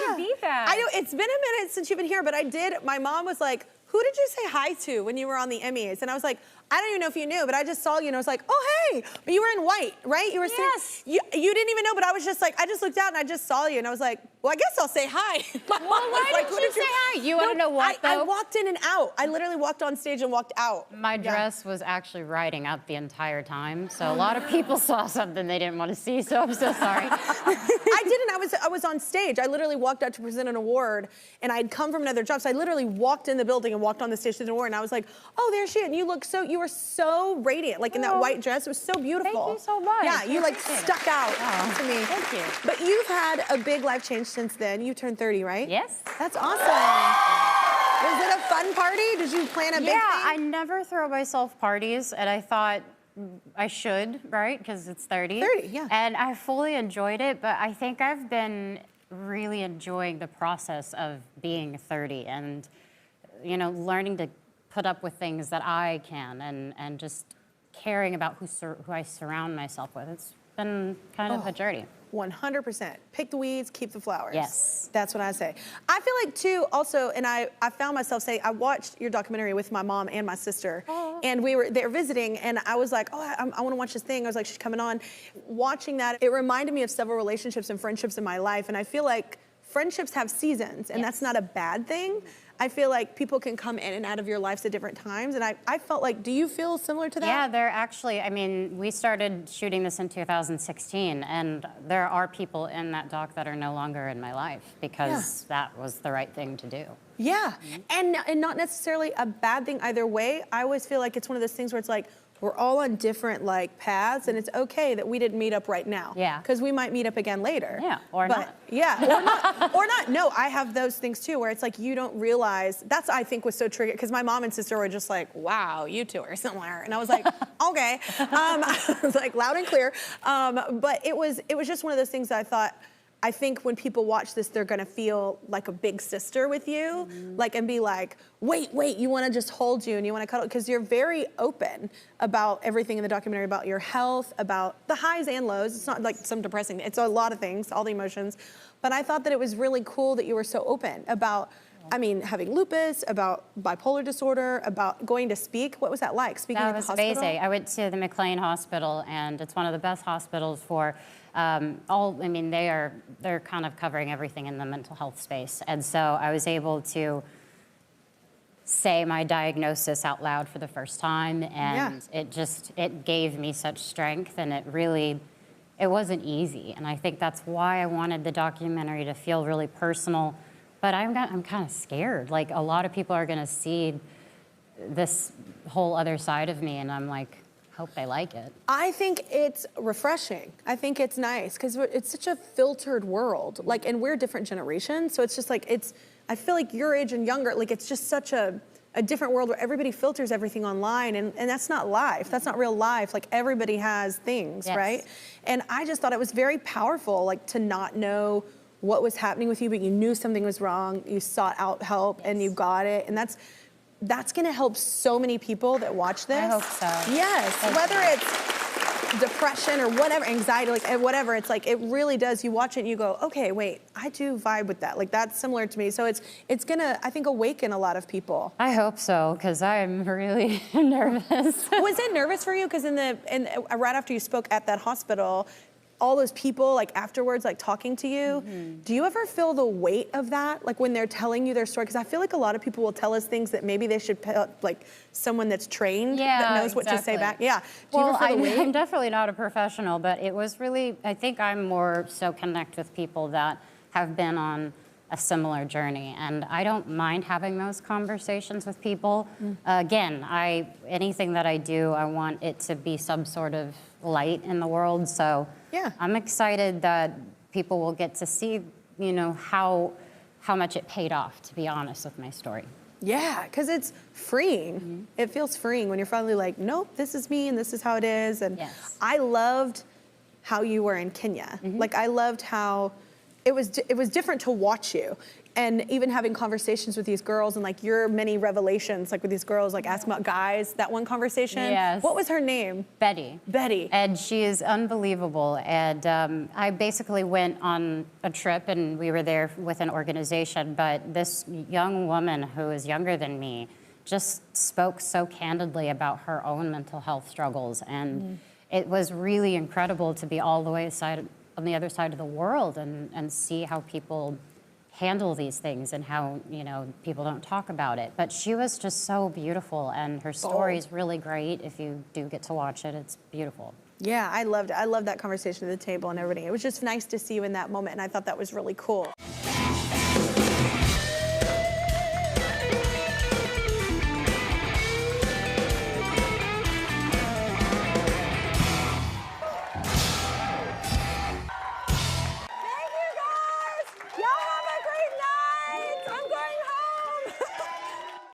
to be back. I know, it's been a minute since you've been here, but my mom was like, who did you say hi to when you were on the Emmys? And I was like, I don't even know if you knew, but I just saw you and I was like, oh, hey. But you were in white, right? You were yes. you didn't even know, but I was just like, I just looked out and I just saw you and I was like, well, I guess I'll say hi. Well, why did you say hi? You want to know what, though? I walked in and out. I literally walked on stage and walked out. My dress was actually riding out the entire time, so a lot of people saw something they didn't want to see, so I'm so sorry. I didn't. I was on stage. I literally walked out to present an award, and I'd come from another job, so I literally walked in the building and walked on the stage to the award, and I was like, oh, there she is. And you were so radiant, like in that white dress. It was so beautiful. Thank you so much. Yeah, you like stuck out to me. Thank you. But you've had a big life change since then. You turned 30, right? Yes. That's awesome. Was it a fun party? Did you plan a big thing? Yeah, I never throw myself parties, and I thought I should, right? Because it's 30. 30, yeah. And I fully enjoyed it, but I think I've been really enjoying the process of being 30 and, you know, learning to put up with things that I can and just caring about who I surround myself with. It's been kind of a journey. 100%. Pick the weeds, keep the flowers. Yes. That's what I say. I feel like, too, also, and I found myself saying, I watched your documentary with my mom and my sister, and they were visiting, and I was like, oh, I want to watch this thing. I was like, she's coming on. Watching that, it reminded me of several relationships and friendships in my life, and I feel like friendships have seasons, and that's not a bad thing. I feel like people can come in and out of your lives at different times, and I felt like, do you feel similar to that? Yeah, they're actually, I mean, we started shooting this in 2016, and there are people in that doc that are no longer in my life because that was the right thing to do. Yeah, and not necessarily a bad thing either way. I always feel like it's one of those things where it's like, we're all on different like paths, and it's okay that we didn't meet up right now. Yeah. Because we might meet up again later. Yeah, or not. Yeah, or not. Or not. No, I have those things too, where it's like you don't realize. That's I think was so triggered because my mom and sister were just like, "Wow, you two are similar," and I was like, "Okay." I was like loud and clear. But it was just one of those things that I thought. I think when people watch this, they're gonna feel like a big sister with you, like, and be like, wait, you wanna just hold you and you wanna cuddle, because you're very open about everything in the documentary, about your health, about the highs and lows. It's not like some depressing, it's a lot of things, all the emotions. But I thought that it was really cool that you were so open about, I mean, having lupus, about bipolar disorder, about going to speak. What was that like, speaking at the hospital? That was amazing. I went to the McLean Hospital, and it's one of the best hospitals for I mean, they're kind of covering everything in the mental health space. And so I was able to say my diagnosis out loud for the first time, and it gave me such strength, and it wasn't easy. And I think that's why I wanted the documentary to feel really personal. But I'm kind of scared. Like, a lot of people are gonna see this whole other side of me, and I'm like, hope they like it. I think it's refreshing. I think it's nice because it's such a filtered world. Like, and we're different generations, so it's just like I feel like your age and younger, like it's just such a different world where everybody filters everything online, and that's not life. That's not real life. Like, everybody has things, right? And I just thought it was very powerful, like, to not know what was happening with you, but you knew something was wrong. You sought out help, and you got it, and that's gonna help so many people that watch this. I hope so. Yes, whether it's depression or whatever, anxiety, like whatever, it's like, it really does. You watch it and you go, okay, wait, I do vibe with that. Like, that's similar to me. So it's gonna, I think, awaken a lot of people. I hope so, because I'm really nervous. Was it nervous for you? Because right after you spoke at that hospital, all those people, like, afterwards, like, talking to you, do you ever feel the weight of that? Like, when they're telling you their story? Because I feel like a lot of people will tell us things that maybe they should, like, someone that's trained, that knows what to say back. Yeah. Do you ever feel the weight? I'm definitely not a professional, but it was really, I think I'm more so connect with people that have been on a similar journey, and I don't mind having those conversations with people. Again, anything that I do, I want it to be some sort of light in the world, so I'm excited that people will get to see, you know, how much it paid off, to be honest with my story. Yeah, because it's freeing. It feels freeing when you're finally like, nope, this is me and this is how it is. And I loved how you were in Kenya. Like, I loved how it was different to watch you. and even having conversations with these girls and like your many revelations, like with these girls, like asking about guys, that one conversation. Yes. What was her name? Betty. Betty. And she is unbelievable. And I basically went on a trip and we were there with an organization, but this young woman who is younger than me just spoke so candidly about her own mental health struggles. And it was really incredible to be all the way on the other side of the world and see how people handle these things and how, you know, people don't talk about it. But she was just so beautiful, and her story is really great. If you do get to watch it, it's beautiful. Yeah, I loved it. I loved that conversation at the table and everything. It was just nice to see you in that moment, and I thought that was really cool.